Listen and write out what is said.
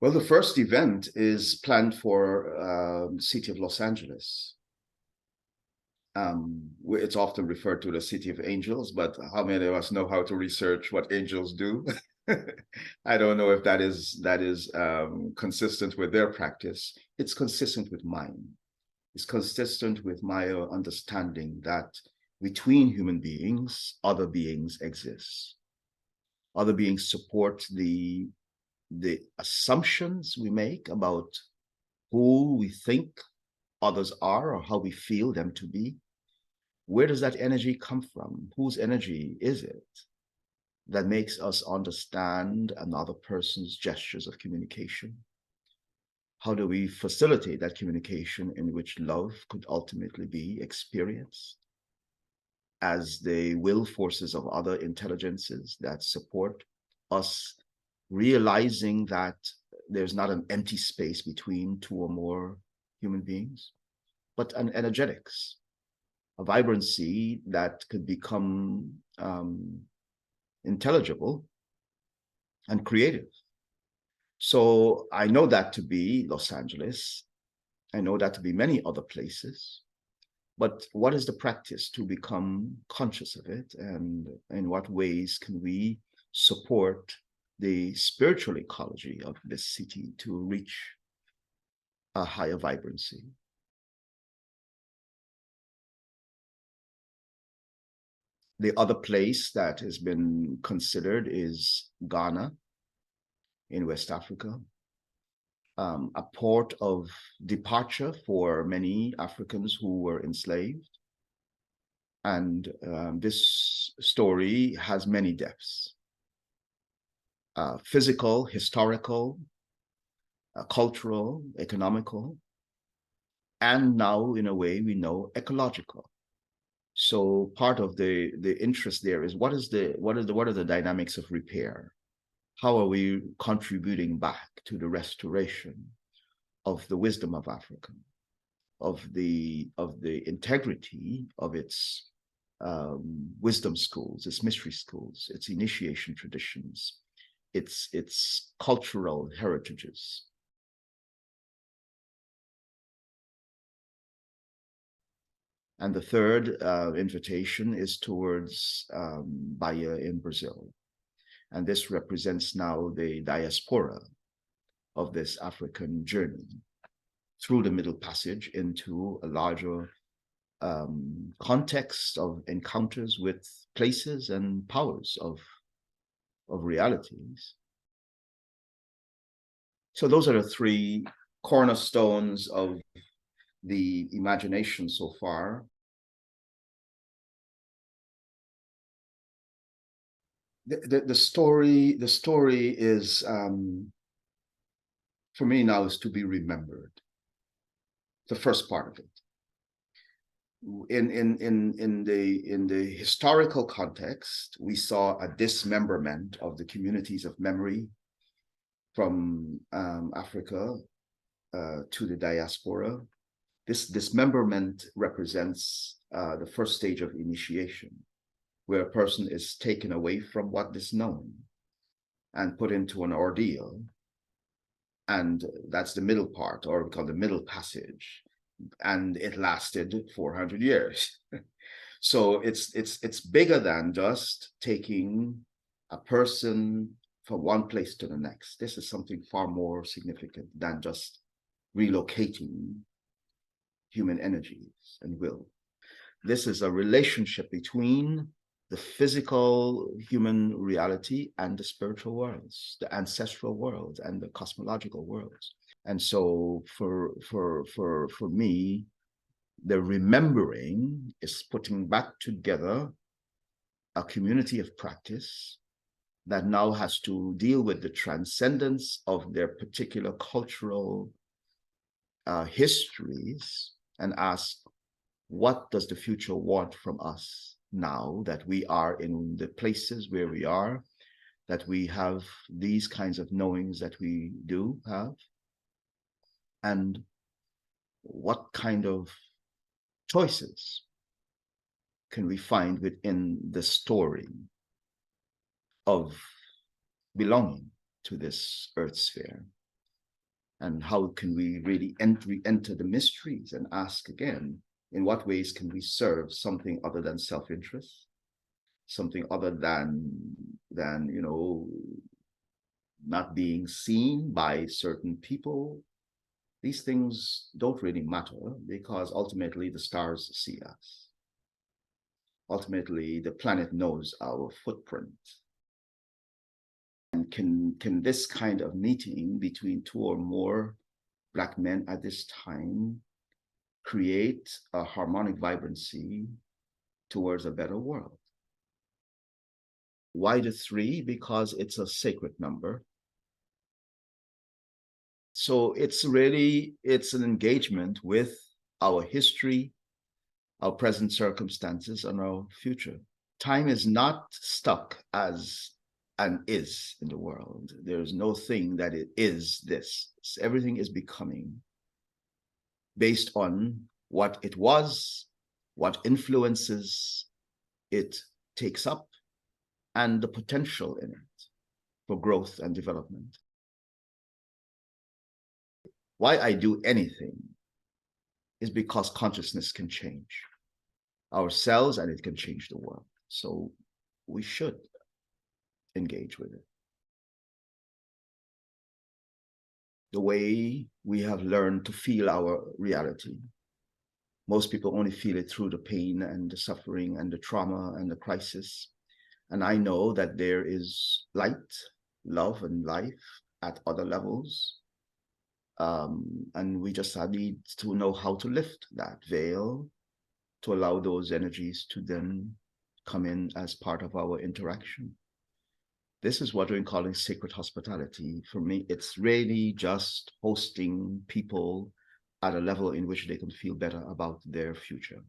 Well, the first event is planned for the city of Los Angeles. It's often referred to the city of angels, but how many of us know how to research what angels do? I don't know if that is consistent with their practice. It's consistent with mine. It's consistent with my understanding that between human beings, other beings exist. Other beings support the assumptions we make about who we think others are or how we feel them to be. Where does that energy come from? Whose energy is it that makes us understand another person's gestures of communication? How do we facilitate that communication in which love could ultimately be experienced as the will forces of other intelligences that support us realizing that there's not an empty space between two or more human beings, but an energetics, a vibrancy that could become intelligible and creative. So I know that to be Los Angeles. I know that to be many other places. But what is the practice to become conscious of it? And in what ways can we support the spiritual ecology of this city to reach a higher vibrancy? The other place that has been considered is Ghana in West Africa, a port of departure for many Africans who were enslaved. And this story has many depths, physical, historical, cultural, economical, and now, in a way, we know ecological. So part of the interest there is what are the dynamics of repair? How are we contributing back to the restoration of the wisdom of Africa, of the integrity of its wisdom schools, its mystery schools, its initiation traditions, its cultural heritages? And the third invitation is towards Bahia in Brazil. And this represents now the diaspora of this African journey through the Middle Passage into a larger context of encounters with places and powers of realities. So those are the three cornerstones of the imagination so far. The story is for me now is to be remembered. The first part of it. In the historical context, we saw a dismemberment of the communities of memory from Africa to the diaspora. This dismemberment represents the first stage of initiation, where a person is taken away from what is known and put into an ordeal. And that's the middle part, or we call the Middle Passage. And it lasted 400 years. So it's bigger than just taking a person from one place to the next. This is something far more significant than just relocating human energies and will. This is a relationship between the physical human reality and the spiritual worlds, the ancestral worlds and the cosmological worlds. And so for me, the remembering is putting back together a community of practice that now has to deal with the transcendence of their particular cultural histories and ask, what does the future want from us now that we are in the places where we are, that we have these kinds of knowings that we do have? And what kind of choices can we find within the story of belonging to this earth sphere? And how can we really enter the mysteries and ask again, in what ways can we serve something other than self-interest, something other than not being seen by certain people? These things don't really matter because ultimately the stars see us. Ultimately, the planet knows our footprint. And can this kind of meeting between two or more Black men at this time create a harmonic vibrancy towards a better world? Why the 3? Because it's a sacred number. So it's an engagement with our history, our present circumstances, and our future. Time is not stuck as and is in the world. There is no thing that it is this. Everything is becoming based on what it was, what influences it takes up, and the potential in it for growth and development. Why I do anything is because consciousness can change ourselves and it can change the world. So we should engage with it. The way we have learned to feel our reality. Most people only feel it through the pain and the suffering and the trauma and the crisis. And I know that there is light, love, and life at other levels. And we just need to know how to lift that veil to allow those energies to then come in as part of our interaction. This is what we're calling sacred hospitality. For me, it's really just hosting people at a level in which they can feel better about their future.